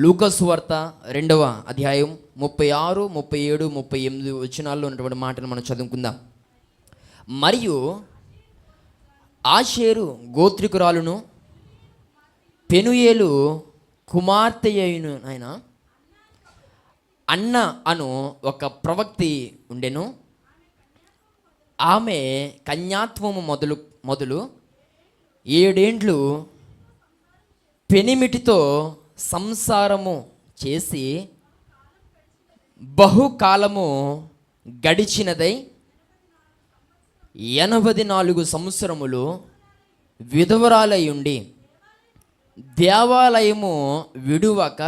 లూకాసు వార్త 2వ అధ్యాయం 36, 37, 38 వచనాల్లో ఉన్నటువంటి మాటను మనం చదువుకుందాం. మరియు ఆషేరు గోత్రికురాలును పెనుయేలు కుమార్తె అయిన అన్న అను ఒక ప్రవక్తి ఉండెను. ఆమె కన్యాత్వము మొదలు 7 ఏండ్లు పెనిమిటితో సంసారము చేసి బహుకాలము గడిచినదై 84 సంవత్సరములు విధవరాలై ఉండి దేవాలయము విడువక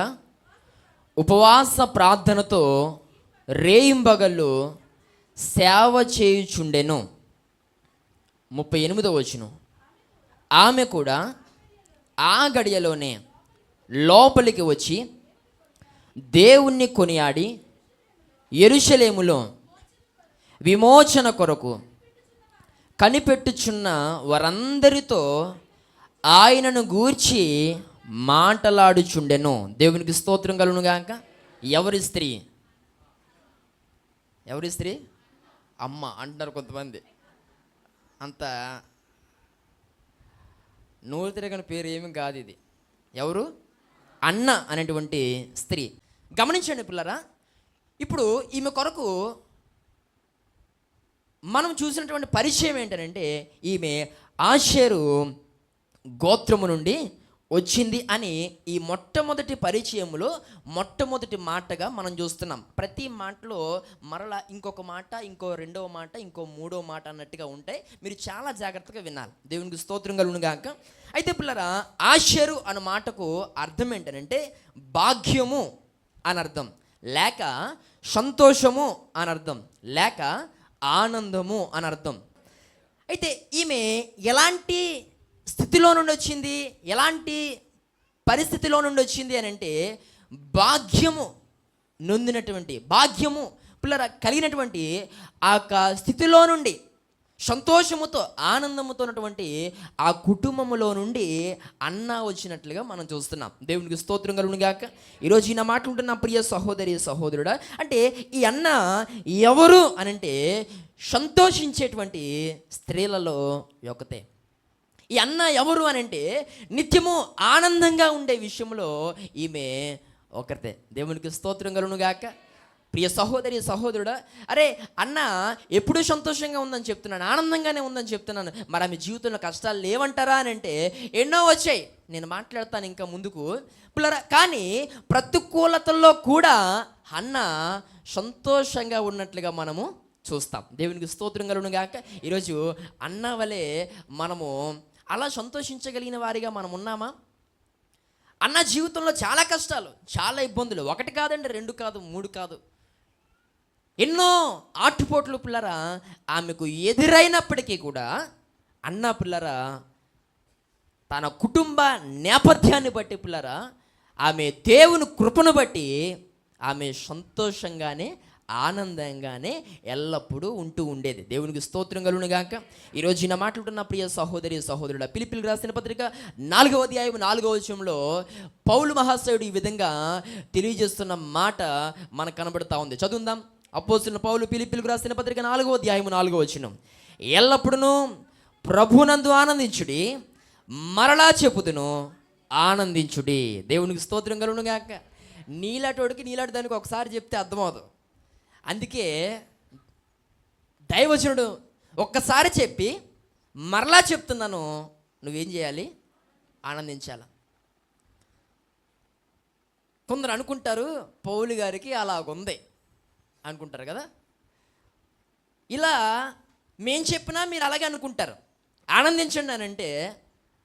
ఉపవాస ప్రార్థనతో రేయింబగళ్ళు సేవ చేయుచుండెను. 38వ వచనం. ఆమె కూడా ఆ గడియలోనే లోపలికి వచ్చి దేవుణ్ణి కొనియాడి యెరూషలేములో విమోచన కొరకు కనిపెట్టుచున్న వారందరితో ఆయనను గూర్చి మాటలాడుచుండెను. దేవునికి స్తోత్రం కలుగును గాక. ఎవరి స్త్రీ? అమ్మ అంటున్నారు కొంతమంది. అంత నోరు తిరగని పేరు ఏమి కాదు ఇది. ఎవరు? అన్న అనేటువంటి స్త్రీ. గమనించండి పిల్లరా, ఇప్పుడు ఈమె కొరకు మనం చూసినటువంటి పరిచయం ఏంటంటే ఈమె ఆషేరు గోత్రము నుండి వచ్చింది అని ఈ మొట్టమొదటి పరిచయంలో మొట్టమొదటి మాటగా మనం చూస్తున్నాం. ప్రతి మాటలో మరలా ఇంకొక మాట, ఇంకో 2వ మాట, ఇంకో 3వ మాట అన్నట్టుగా ఉంటాయి. మీరు చాలా జాగ్రత్తగా వినాలి. దేవునికి స్తోత్రం కలుగును గాక. అయితే పిల్లరా, ఆషేరు అన్న మాటకు అర్థం ఏంటంటే భాగ్యము అని అర్థం, లేక సంతోషము అని అర్థం, లేక ఆనందము అని అర్థం. అయితే ఈమె ఎలాంటి స్థితిలో నుండి వచ్చింది, ఎలాంటి పరిస్థితిలో నుండి వచ్చింది అని అంటే భాగ్యము నొందినటువంటి, భాగ్యము పిల్లర కలిగినటువంటి ఆ స్థితిలో నుండి, సంతోషముతో ఆనందముతో ఉన్నటువంటి ఆ కుటుంబములో నుండి అన్న వచ్చినట్లుగా మనం చూస్తున్నాం. దేవునికి స్తోత్రం కలుగును గాక. ఈరోజు ఈయన మాట్లాడుతున్న ప్రియ సహోదరి సహోదరుడా, అంటే ఈ అన్న ఎవరు అనంటే సంతోషించేటువంటి స్త్రీలలో ఒకతే. ఈ అన్న ఎవరు అనంటే నిత్యము ఆనందంగా ఉండే విషయంలో ఈమె ఒకతే. దేవునికి స్తోత్రం కలుగును గాక. ప్రియ సహోదరి సహోదరుడా, అరే అన్న ఎప్పుడూ సంతోషంగా ఉందని చెప్తున్నాను, ఆనందంగానే ఉందని చెప్తున్నాను, మరి ఆమె జీవితంలో కష్టాలు లేవంటారా అని అంటే ఎన్నో వచ్చాయి. నేను మాట్లాడతాను ఇంకా ముందుకు పిల్లరా. కానీ ప్రతికూలతల్లో కూడా అన్న సంతోషంగా ఉన్నట్లుగా మనము చూస్తాం. దేవునికి స్తోత్రం కలుగును గాక. ఈరోజు అన్న వలె మనము అలా సంతోషించగలిగిన వారిగా మనం ఉన్నామా? అన్న జీవితంలో చాలా కష్టాలు, చాలా ఇబ్బందులు, 1 కాదండి, 2 కాదు, 3 కాదు, ఎన్నో ఆటుపోట్లు పిల్లరా ఆమెకు ఎదురైనప్పటికీ కూడా అన్న పిల్లరా తన కుటుంబ నేపథ్యాన్ని బట్టి పిల్లరా ఆమె దేవుని కృపను బట్టి ఆమె సంతోషంగానే ఆనందంగానే ఎల్లప్పుడూ ఉంటూ ఉండేది. దేవునికి స్తోత్రం కలుగును గాక. ఈరోజు ఈయన మాట్లాడుతున్న ప్రియ సహోదరి సహోదరుడు, ఫిలిప్పీయులకు రాసిన పత్రిక 4వ అధ్యాయం 4వ వచనంలో పౌలు మహాశయుడు ఈ విధంగా తెలియజేస్తున్న మాట మనకు కనబడుతూ ఉంది. చదువుదాం. అపోస్తలుడైన పౌలు ఫిలిప్పీయులకు రాసిన పత్రిక 4వ అధ్యాయం 4వ వచనం. ఎల్లప్పుడూ ప్రభునందు ఆనందించుడి, మరలా చెప్పుదును ఆనందించుడి. దేవునికి స్తోత్రం కలుగును గాక. నీలాటోడికి నీలాటి దానికి ఒకసారి చెప్తే అర్థమవుతుంది. అందుకే దైవజనుడు ఒక్కసారి చెప్పి మరలా చెప్తున్నాను, నువ్వేం చేయాలి? ఆనందించాలి. కొందరు అనుకుంటారు పౌలు గారికి అలాగుంది అనుకుంటారు కదా. ఇలా మేం చెప్పినా మీరు అలాగే అనుకుంటారు. ఆనందించండి అని అంటే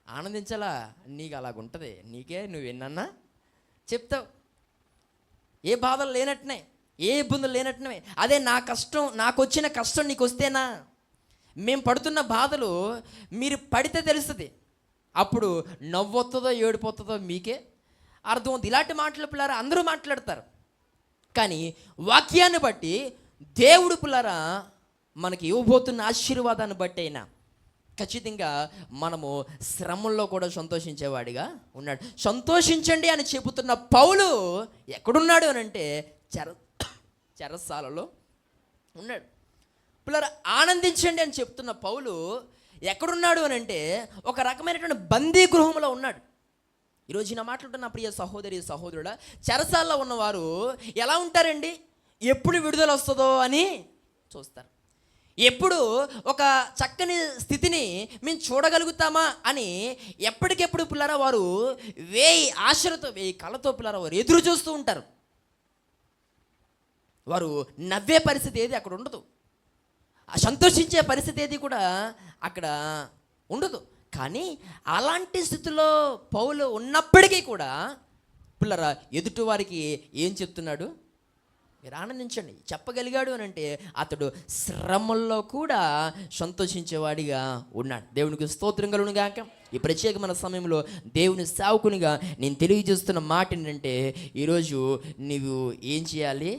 ఆనందించాలా? నీకు అలాగుంటుంది, నీకే నువ్వెన్నన్నా చెప్తావు. ఏ బాధలు లేనట్టునే, ఏ ఇబ్బందులు లేనట్టునే. అదే నా కష్టం, నాకు వచ్చిన కష్టం నీకు వస్తేనా? మేము పడుతున్న బాధలు మీరు పడితే తెలుస్తుంది. అప్పుడు నవ్వొస్తుందో ఏడిపోతుందో మీకే అర్థమవుతుంది. ఇలాంటి మాటలు పిల్లరా అందరూ మాట్లాడతారు. కానీ వాక్యాన్ని బట్టి దేవుడు పిల్లరా మనకి ఇవ్వబోతున్న ఆశీర్వాదాన్ని బట్టి అయినా ఖచ్చితంగా మనము శ్రమల్లో కూడా సంతోషించేవాడిగా ఉన్నాడు. సంతోషించండి అని చెబుతున్న పౌలు ఎక్కడున్నాడు అని అంటే చెరసాలలో ఉన్నాడు. పిల్లలు ఆనందించండి అని చెప్తున్న పౌలు ఎక్కడున్నాడు అని అంటే ఒక రకమైనటువంటి బందీ గృహంలో ఉన్నాడు. ఈరోజు నా మాట్లాడుతున్న ప్రియ సహోదరి సహోదరుడా, చెరసాల్లో ఉన్నవారు ఎలా ఉంటారండి? ఎప్పుడు విడుదల వస్తుందో అని చూస్తారు. ఎప్పుడు ఒక చక్కని స్థితిని మేము చూడగలుగుతామా అని ఎప్పటికెప్పుడు పిల్లరా వారు 1000 ఆశలతో 1000 కళ్ళతో పిల్లరా వారు ఎదురు చూస్తూ ఉంటారు. వారు నవ్వే పరిస్థితి ఏది అక్కడ ఉండదు, సంతోషించే పరిస్థితి ఏది కూడా అక్కడ ఉండదు. కానీ అలాంటి స్థితిలో పౌలు ఉన్నప్పటికీ కూడా పిల్లరా ఎదుటి వారికి ఏం చెప్తున్నాడు? మీరు ఆనందించండి చెప్పగలిగాడు అని అంటే అతడు శ్రమల్లో కూడా సంతోషించేవాడిగా ఉన్నాడు. దేవునికి స్తోత్రం కలుగును గాక. ఈ ప్రత్యేకమైన సమయంలో దేవుని సేవకునిగా నేను తెలియజేస్తున్న మాట ఏంటంటే ఈరోజు నీవు ఏం చేయాలి?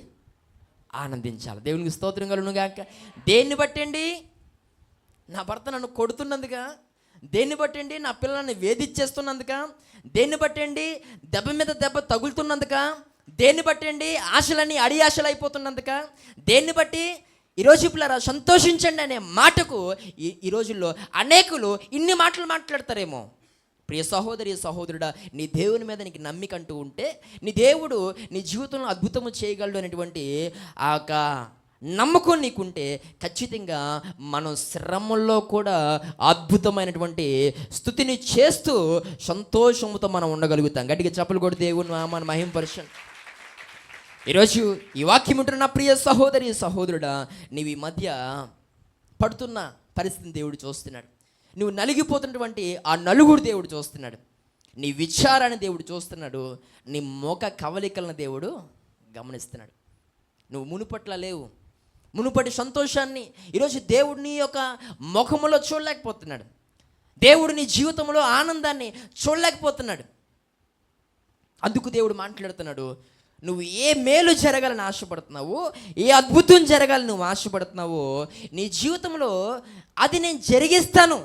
ఆనందించాలి. దేవునికి స్తోత్రం కలుగును గాక. దేన్ని బట్టండి? నా భర్త నన్ను కొడుతున్నందుక? దేన్ని బట్టండి? నా పిల్లల్ని వేధించేస్తున్నందుక? దేన్ని బట్టండి? దెబ్బ మీద దెబ్బ తగులుతున్నందుక? దేన్ని బట్టండి? ఆశలన్నీ అడి ఆశలు అయిపోతున్నందుక? దేన్ని బట్టి? ఈరోజు పిల్లరా సంతోషించండి అనే మాటకు ఈ రోజుల్లో అనేకులు ఇన్ని మాటలు మాట్లాడతారేమో. ప్రియ సహోదరి సహోదరుడా, నీ దేవుని మీద నీకు నమ్మిక అంటూ ఉంటే నీ దేవుడు నీ జీవితంలో అద్భుతము చేయగలడు అనేటువంటి ఆ యొక్క నమ్మకం నీకుంటే ఖచ్చితంగా మనం శ్రమల్లో కూడా అద్భుతమైనటువంటి స్తుతిని చేస్తూ సంతోషంతో మనం ఉండగలుగుతాం. గట్టిగా చప్పలు కొడి దేవుని నామాన్ని మహిమపరచండి. ఈరోజు ఈ వాక్యం ఉంటున్న ప్రియ సహోదరి సహోదరుడా, నీవు ఈ మధ్య పడుతున్న పరిస్థితిని దేవుడు చూస్తున్నాడు. నువ్వు నలిగిపోతున్నటువంటి ఆ నలుగురు దేవుడు చూస్తున్నాడు. నీ విచారాన్ని దేవుడు చూస్తున్నాడు. నీ ముఖ కవలికలను దేవుడు గమనిస్తున్నాడు. నువ్వు మునుపట్ల లేవు. మునుపటి సంతోషాన్ని ఈరోజు దేవుడు నీ యొక్క ముఖములో చూడలేకపోతున్నాడు. దేవుడు నీ జీవితంలో ఆనందాన్ని చూడలేకపోతున్నాడు. అందుకు దేవుడు మాట్లాడుతున్నాడు. నువ్వు ఏ మేలు జరగాలని ఆశపడుతున్నావు, ఏ అద్భుతం జరగాలని నువ్వు ఆశపడుతున్నావో నీ జీవితంలో అది నేను జరిగిస్తాను.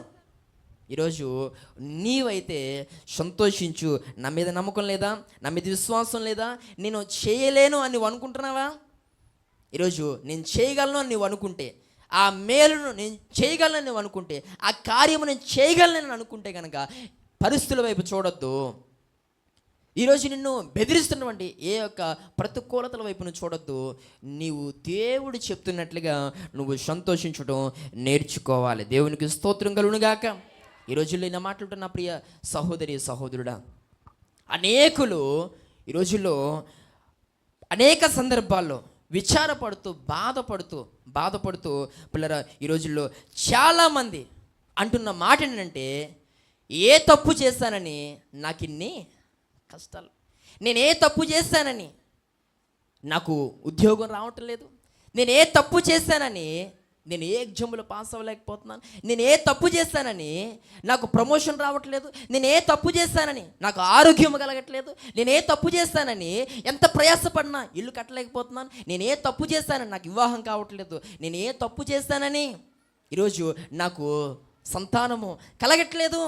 ఈరోజు నీవైతే సంతోషించు. నా మీద నమ్మకం లేదా? నా మీద విశ్వాసం లేదా? నేను చేయలేను అని నువ్వు అనుకుంటున్నావా? ఈరోజు నేను చేయగలను అని నువ్వు అనుకుంటే, ఆ మేలును నేను చేయగలను నువ్వు అనుకుంటే, ఆ కార్యము నేను చేయగలను అనుకుంటే కనుక పరిస్థితుల వైపు చూడొద్దు. ఈరోజు నిన్ను బెదిరిస్తున్నటువంటి ఏ యొక్క ప్రతికూలతల వైపు నువ్వు చూడొద్దు. నీవు దేవుడు చెప్తున్నట్లుగా నువ్వు సంతోషించడం నేర్చుకోవాలి. దేవునికి స్తోత్రం కలుగునుగాక. ఈ రోజుల్లో నా మాట్లాడుతున్న ప్రియ సహోదరి సహోదరుడా, అనేకులు ఈ రోజుల్లో అనేక సందర్భాల్లో విచారపడుతూ బాధపడుతూ పిల్లరా ఈ రోజుల్లో చాలామంది అంటున్న మాట ఏంటంటే, ఏ తప్పు చేశానని నాకు ఇన్ని కష్టాలు, నేను ఏ తప్పు చేశానని నాకు ఉద్యోగం రావటం లేదు, నేను ఏ తప్పు చేశానని నేను ఏ ఎగ్జామ్లో పాస్ అవ్వలేకపోతున్నాను, నేను ఏ తప్పు చేశానని నాకు ప్రమోషన్ రావట్లేదు, నేను ఏ తప్పు చేశానని నాకు ఆరోగ్యం కలగట్లేదు, నేను ఏ తప్పు చేశానని ఎంత ప్రయాసపడినా ఇల్లు కట్టలేకపోతున్నాను, నేను ఏ తప్పు చేశానని నాకు వివాహం కావట్లేదు, నేను ఏ తప్పు చేశానని ఈరోజు నాకు సంతానము కలగట్లేదు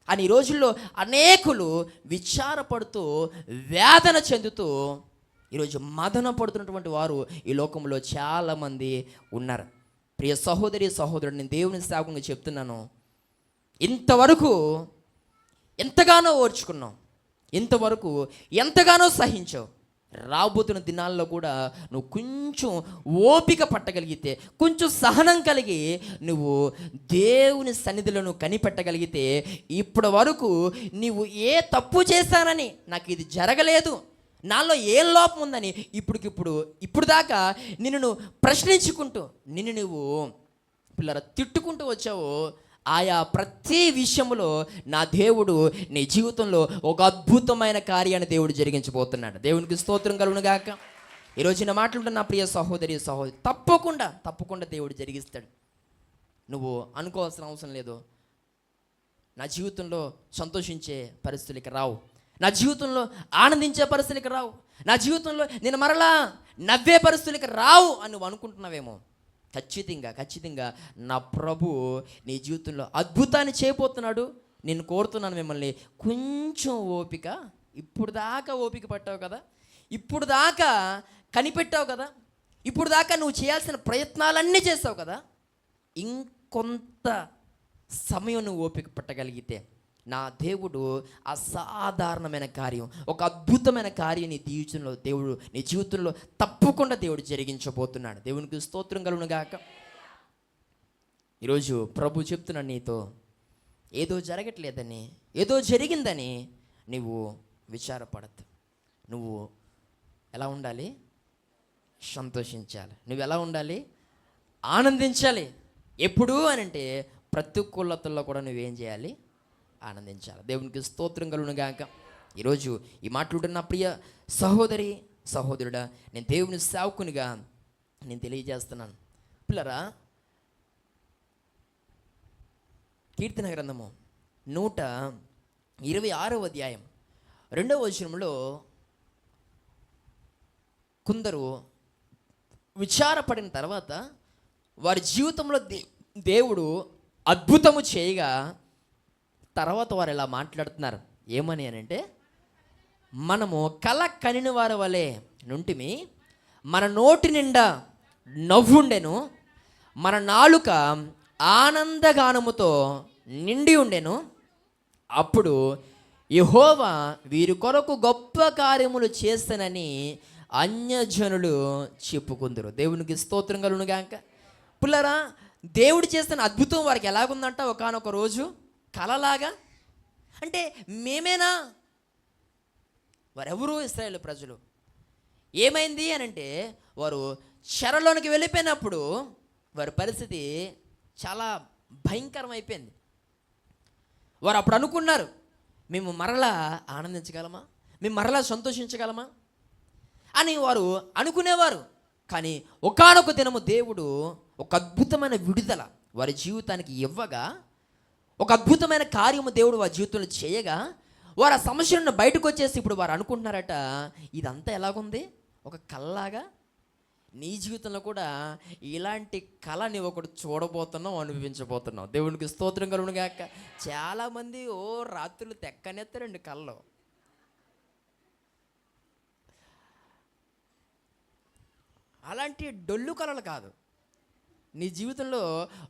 అని ఈ రోజుల్లో అనేకులు విచారపడుతూ వేదన చెందుతూ ఈరోజు మదన పడుతున్నటువంటి వారు ఈ లోకంలో చాలామంది ఉన్నారు. ప్రియ సహోదరి సహోదరుడు, నేను దేవుని సేవకంగా చెప్తున్నాను, ఇంతవరకు ఎంతగానో ఓర్చుకున్నావు, ఇంతవరకు ఎంతగానో సహించావు. రాబోతున్న దినాల్లో కూడా నువ్వు కొంచెం ఓపిక పట్టగలిగితే, కొంచెం సహనం కలిగి నువ్వు దేవుని సన్నిధిలో నువ్వు కనిపెట్టగలిగితే, ఇప్పటి వరకు నీవు ఏ తప్పు చేశానని నాకు ఇది జరగలేదు, నాలో ఏం లోపం ఉందని ఇప్పుడు దాకా నిన్ను నువ్వు ప్రశ్నించుకుంటూ నిన్ను నువ్వు పిల్లరా తిట్టుకుంటూ వచ్చావు. ఆయా ప్రతి విషయంలో నా దేవుడు నీ జీవితంలో ఒక అద్భుతమైన కార్యాన్ని దేవుడు జరిగించబోతున్నాడు. దేవునికి స్తోత్రం కలుగునుగాక. ఈరోజు నా మాట్లాడుతున్న నా ప్రియ సహోదరి తప్పకుండా దేవుడు జరిగిస్తాడు. నువ్వు అనుకోవాల్సిన అవసరం లేదు. నా జీవితంలో సంతోషించే పరిస్థితులకి రావు, నా జీవితంలో ఆనందించే పరిస్థితులకి రావు, నా జీవితంలో నేను మరలా నవ్వే పరిస్థితులకి రావు అని నువ్వు అనుకుంటున్నావేమో. ఖచ్చితంగా నా ప్రభు నీ జీవితంలో అద్భుతాన్ని చేయబోతున్నాడు. నేను కోరుతున్నాను మిమ్మల్ని, కొంచెం ఓపిక. ఇప్పుడు దాకా ఓపిక పట్టావు కదా, ఇప్పుడు దాకా కనిపెట్టావు కదా, ఇప్పుడు దాకా నువ్వు చేయాల్సిన ప్రయత్నాలన్నీ చేసావు కదా, ఇంకొంత సమయం నువ్వు ఓపిక పట్టగలిగితే నా దేవుడు అసాధారణమైన కార్యం, ఒక అద్భుతమైన కార్యం నీ జీవితంలో తప్పకుండా దేవుడు జరిగించబోతున్నాడు. దేవునికి స్తోత్రం కలుగును గాక. ఈరోజు ప్రభు చెప్తున్నాడు నీతో, ఏదో జరగట్లేదని, ఏదో జరిగిందని నువ్వు విచారపడద్దు. నువ్వు ఎలా ఉండాలి? సంతోషించాలి. నువ్వు ఎలా ఉండాలి? ఆనందించాలి. ఎప్పుడు అని అంటే ప్రతికూలతల్లో కూడా నువ్వేం చేయాలి? ఆనందించాలి. దేవునికి స్తోత్రం కలుగును గాక. ఈరోజు ఈ మాట్లాడుతున్న ప్రియ సహోదరి సహోదరుడా, నేను దేవుని సేవకునిగా నేను తెలియజేస్తున్నాను. పిల్లరా, కీర్తన గ్రంథము 126వ అధ్యాయం 2వ వచనంలో కొందరు విచారపడిన తర్వాత వారి జీవితంలో దేవుడు అద్భుతము చేయగా తర్వాత వారు ఇలా మాట్లాడుతున్నారు. ఏమని అని అంటే, మనము కల కనిన వారి వలె నుంటిమి, మన నోటి నిండా నవ్వుండెను, మన నాలుక ఆనందగానముతో నిండి ఉండెను. అప్పుడు యెహోవా వీరి కొరకు గొప్ప కార్యములు చేస్తానని అన్యజనులు చెప్పుకుందరు. దేవునికి స్తోత్రం కలుగును గాక. పుల్లరా, దేవుడు చేస్తున్న అద్భుతం వారికి ఎలాగుందంట, ఒకానొక రోజు కలలాగా. అంటే మేమేనా? వారెవరు? ఇశ్రాయేలు ప్రజలు. ఏమైంది అని అంటే, వారు చెరలోనికి వెళ్ళిపోయినప్పుడు వారి పరిస్థితి చాలా భయంకరం అయిపోయింది. వారు అప్పుడు అనుకున్నారు, మేము మరలా ఆనందించగలమా, మేము మరలా సంతోషించగలమా అని వారు అనుకునేవారు. కానీ ఒకానొక దినము దేవుడు ఒక అద్భుతమైన విడుదల వారి జీవితానికి ఇవ్వగా, ఒక అద్భుతమైన కార్యము దేవుడు వారి జీవితంలో చేయగా, వారు ఆ సమస్యలను బయటకు వచ్చేసి ఇప్పుడు వారు అనుకుంటున్నారట, ఇదంతా ఎలాగుంది, ఒక కళలాగా. నీ జీవితంలో కూడా ఇలాంటి కళ నీవు ఒకటి చూడబోతున్నావు, అనుభవించబోతున్నావు. దేవునికి స్తోత్రం కలుగును గాక. చాలామంది రాత్రులు తెక్కనెత్తారండి కళ్ళలో. అలాంటి డొల్లు కళలు కాదు. నీ జీవితంలో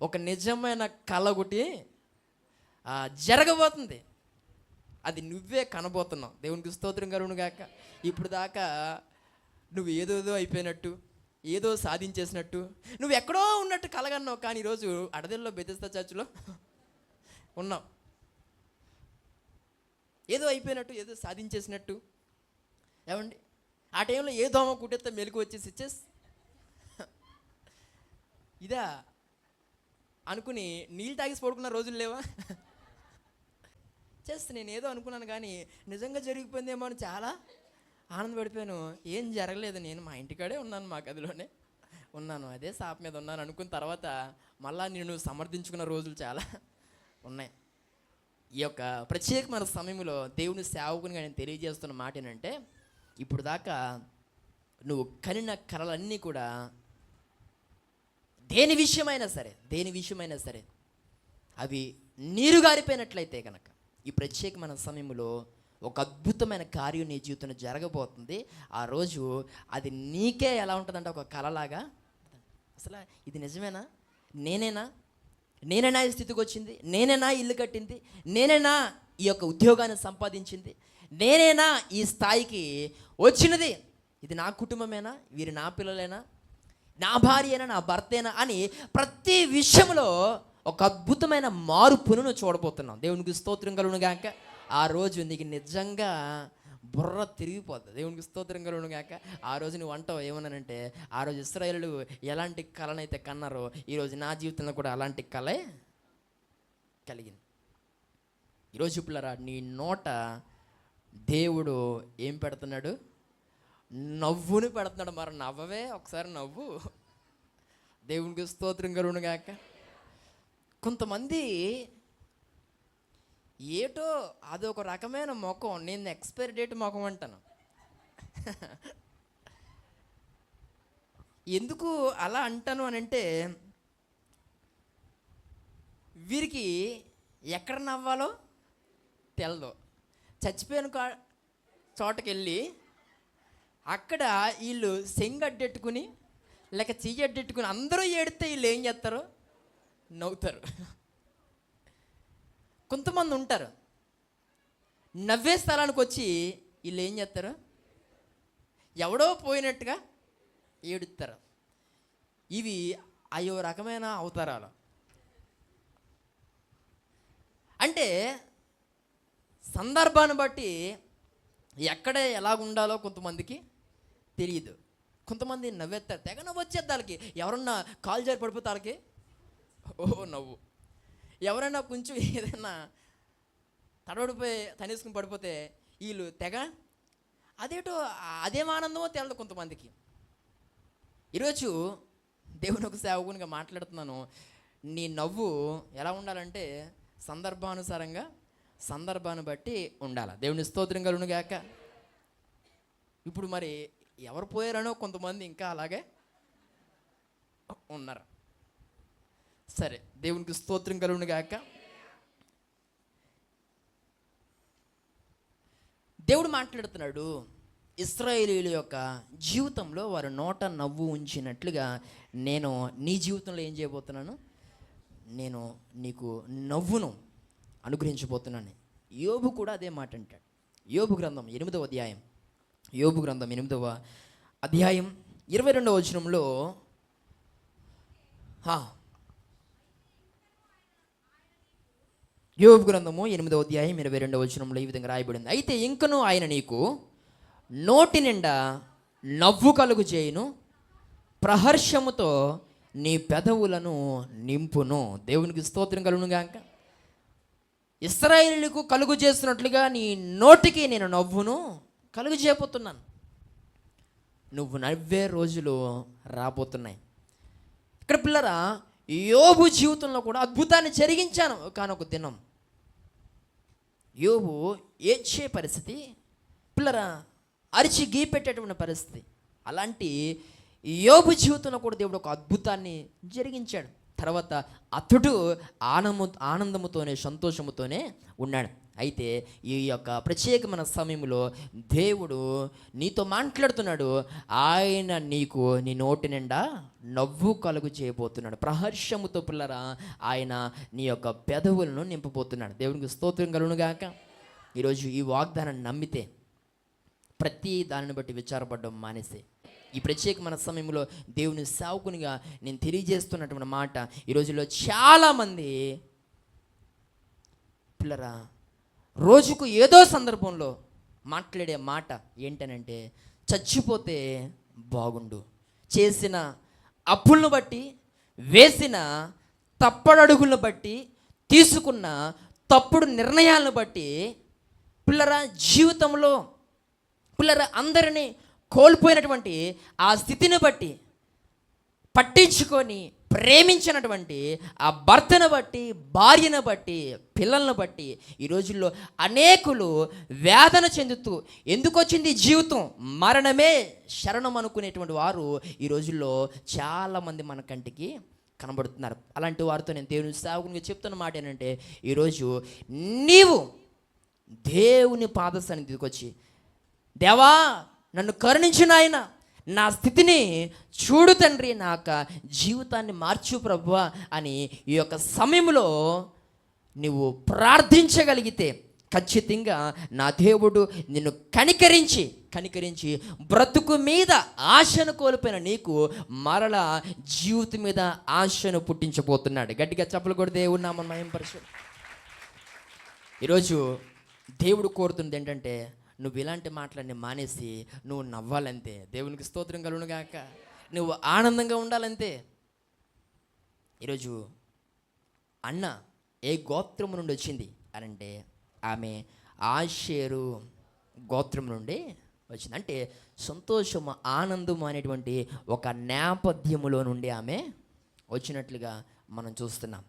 ఒక నిజమైన కళ ఒకటి జరగబోతుంది. అది నువ్వే కనబోతున్నావు. దేవునికి స్తోత్రం కలుగును గాక. ఇప్పుడు దాకా నువ్వు ఏదోదో అయిపోయినట్టు, ఏదో సాధించేసినట్టు, నువ్వు ఎక్కడో ఉన్నట్టు కలగన్నావు. కానీ ఈరోజు అడదెల్లో బెతెస్దా చర్చిలో ఉన్నావు. ఏదో అయిపోయినట్టు, ఏదో సాధించేసినట్టు. ఏమండి, ఆ టైంలో ఏ దోమ కుట్టేస్తే మెలకు వచ్చేసి ఇదా అనుకుని నీళ్ళు తాగేసి పడుకున్న రోజులు లేవా? నేను ఏదో అనుకున్నాను కానీ నిజంగా జరిగిపోయిందేమో అని చాలా ఆనందపడిపోయాను. ఏం జరగలేదు, నేను మా ఇంటికాడే ఉన్నాను, మా గదిలోనే ఉన్నాను, అదే సాప్ మీద ఉన్నాను అనుకున్న తర్వాత మళ్ళా నేను సమర్థించుకున్న రోజులు చాలా ఉన్నాయి. ఈ యొక్క ప్రత్యేకమైన సమయంలో దేవుని సేవకునిగా నేను తెలియజేస్తున్న మాట ఏంటంటే, ఇప్పుడు దాకా నువ్వు కనిన కలలన్నీ కూడా దేని విషయమైనా సరే అవి నీరుగారిపోయినట్లయితే కనుక ఈ ప్రత్యేకమైన సమయంలో ఒక అద్భుతమైన కార్యం నీ జీవితంలో జరగబోతుంది. ఆ రోజు అది నీకే ఎలా ఉంటుందంటే ఒక కలలాగా, అసలు ఇది నిజమేనా, నేనేనా ఈ స్థితికి వచ్చింది, నేనేనా ఇల్లు కట్టింది, నేనేనా ఈ యొక్క ఉద్యోగాన్ని సంపాదించింది, నేనేనా ఈ స్థాయికి వచ్చినది, ఇది నా కుటుంబమేనా, వీరు నా పిల్లలేనా, నా భార్యేనా, నా భర్తేనా అని ప్రతి విషయంలో ఒక అద్భుతమైన మార్పును నువ్వు చూడబోతున్నావు. దేవునికి స్తోత్రం కలుగును గాక. ఆ రోజు నీకు నిజంగా బుర్ర తిరిగిపోతుంది. దేవునికి స్తోత్రం కలుగును గాక. ఆ రోజు నువ్వు అంటావు ఏమన్నానంటే, ఆ రోజు ఇశ్రాయేలు ఎలాంటి కళనైతే కన్నారో ఈరోజు నా జీవితంలో కూడా అలాంటి కళే కలిగింది. ఈరోజు పిల్లరా, నీ నోట దేవుడు ఏం పెడుతున్నాడు? నవ్వుని పెడుతున్నాడు. మరి నవ్వవే, ఒకసారి నవ్వు. దేవునికి స్తోత్రం కలుగును గాక. కొంతమంది ఏటో అదొక రకమైన ముఖం, నేను ఎక్స్పైరీ డేట్ ముఖం అంటాను. ఎందుకు అలా అంటాను అని అంటే, వీరికి ఎక్కడ నవ్వాలో తెలదు. చచ్చిపోయిన చోటకి వెళ్ళి అక్కడ వీళ్ళు సెంగడ్డెట్టుకుని లేక చెయ్యడ్డెట్టుకుని అందరూ ఏడితే వీళ్ళు ఏం చేస్తారు? నవ్వుతారు. కొంతమంది ఉంటారు నవ్వే స్థలానికి వచ్చి వీళ్ళు ఏం చేస్తారు? ఎవడో పోయినట్టుగా ఏడుస్తారు. ఇవి అయ్యో రకమైన అవతారాలు. అంటే సందర్భాన్ని బట్టి ఎక్కడ ఎలా ఉండాలో కొంతమందికి తెలియదు. కొంతమంది నవ్వేస్తారు, తెగ నవ్వు వచ్చేది వాళ్ళకి. ఎవరన్నా కాలు జారి పడిపోతే వాళ్ళకి ఓహో నవ్వు. ఎవరైనా కొంచెం ఏదైనా తడబడిపోయి తనేసుకుని పడిపోతే వీళ్ళు తెగ అదేటో అదేం ఆనందమో తెలదు కొంతమందికి. ఈరోజు దేవుని ఒక సేవకునిగా మాట్లాడుతున్నాను. నీ నవ్వు ఎలా ఉండాలంటే సందర్భానుసారంగా సందర్భాన్ని బట్టి ఉండాలి. దేవుని స్తోత్రం కలుగును గాక. ఇప్పుడు మరి ఎవరు పోయారనో కొంతమంది ఇంకా అలాగే ఉన్నారు. సరే, దేవునికి స్తోత్రం కలుగును గాక. దేవుడు మాట్లాడుతున్నాడు, ఇశ్రాయేలీయుల యొక్క జీవితంలో వారు నోట నవ్వు ఉంచినట్లుగా నేను నీ జీవితంలో ఏం చేయబోతున్నాను? నేను నీకు నవ్వును అనుగ్రహించబోతున్నాను. యోబు కూడా అదే మాట అంటాడు. యోబు గ్రంథం 8వ అధ్యాయం, యోబు గ్రంథం 8వ అధ్యాయం 22వ వచనంలో యోబు గ్రంథము 8వ అధ్యాయం 22వ వచనంలో ఈ విధంగా రాయబడింది. అయితే ఇంకను ఆయన నీకు నోటి నిండా నవ్వు కలుగు చేయును, ప్రహర్షముతో నీ పెదవులను నింపును. దేవునికి స్తోత్రం కలుగును గాక. ఇశ్రాయేలుకు కలుగు చేస్తున్నట్లుగా నీ నోటికి నేను నవ్వును కలుగు చేయబోతున్నాను. నువ్వు నవ్వే రోజులు రాబోతున్నాయి. ఇక్కడ పిల్లరా, యోబు జీవితంలో కూడా అద్భుతాన్ని జరిగించాను. కానొక దినం యోబు ఏడ్చే పరిస్థితి, పిల్లరా అరిచి గీపెట్టేటువంటి పరిస్థితి. అలాంటి యోబు జీవితంలో కూడా దేవుడు ఒక అద్భుతాన్ని జరిగించాడు. తర్వాత అతడు ఆనందముతోనే సంతోషముతోనే ఉన్నాడు. అయితే ఈ యొక్క ప్రత్యేకమైన సమయంలో దేవుడు నీతో మాట్లాడుతున్నాడు. ఆయన నీకు నీ నోటి నిండా నవ్వు కలుగు చేయబోతున్నాడు. ప్రహర్షముతో పిల్లరా ఆయన నీ యొక్క పెదవులను నింపబోతున్నాడు. దేవునికి స్తోత్రం కలుగును గాక. ఈరోజు ఈ వాగ్దానాన్ని నమ్మితే ప్రతి దానిని బట్టి విచారపడడం మానేసే. ఈ ప్రత్యేకమైన సమయంలో దేవుని సేవకునిగా నేను తెలియజేస్తున్నటువంటి మాట, ఈ రోజుల్లో చాలామంది పిల్లరా రోజుకు ఏదో సందర్భంలో మాట్లాడే మాట ఏంటనంటే, చచ్చిపోతే బాగుండు, చేసిన అప్పులను బట్టి, వేసిన తప్పడడుగులను బట్టి, తీసుకున్న తప్పుడు నిర్ణయాలను బట్టి పిల్లరా జీవితంలో పిల్లరా అందరినీ కోల్పోయినటువంటి ఆ స్థితిని బట్టి పట్టించుకొని ప్రేమించినటువంటి ఆ భర్తను బట్టి, భార్యను బట్టి, పిల్లలను బట్టి ఈ రోజుల్లో అనేకులు వేదన చెందుతూ ఎందుకు వచ్చింది జీవితం, మరణమే శరణం అనుకునేటువంటి వారు ఈ రోజుల్లో చాలామంది మన కంటికి కనబడుతున్నారు. అలాంటి వారితో నేను దేవుని సేవకునిగా చెప్తున్న మాట ఏంటంటే, ఈరోజు నీవు దేవుని పాద సన్నిధికి వచ్చి, దేవా నన్ను కరుణించు నాయన, నా స్థితిని చూడు తండ్రి, నా యొక్క జీవితాన్ని మార్చు ప్రభువా అని ఈ యొక్క సమయంలో నువ్వు ప్రార్థించగలిగితే ఖచ్చితంగా నా దేవుడు నిన్ను కనికరించి బ్రతుకు మీద ఆశను కోల్పోయిన నీకు మరలా జీవితం మీద ఆశను పుట్టించబోతున్నాడు. గట్టిగా చప్పలు కూడా దేవుడు నామం మహిమపరచు. ఈరోజు దేవుడు కోరుతుంది ఏంటంటే, నువ్వు ఇలాంటి మాటలన్నీ మానేసి నువ్వు నవ్వాలంతే. దేవునికి స్తోత్రం కలుగును గాక. నువ్వు ఆనందంగా ఉండాలంతే. ఈరోజు అన్న ఏ గోత్రం నుండి వచ్చింది అని అంటే, ఆమె ఆషేరు గోత్రం నుండి వచ్చింది. అంటే సంతోషము, ఆనందము అనేటువంటి ఒక నేపథ్యములో నుండి ఆమె వచ్చినట్లుగా మనం చూస్తున్నాం.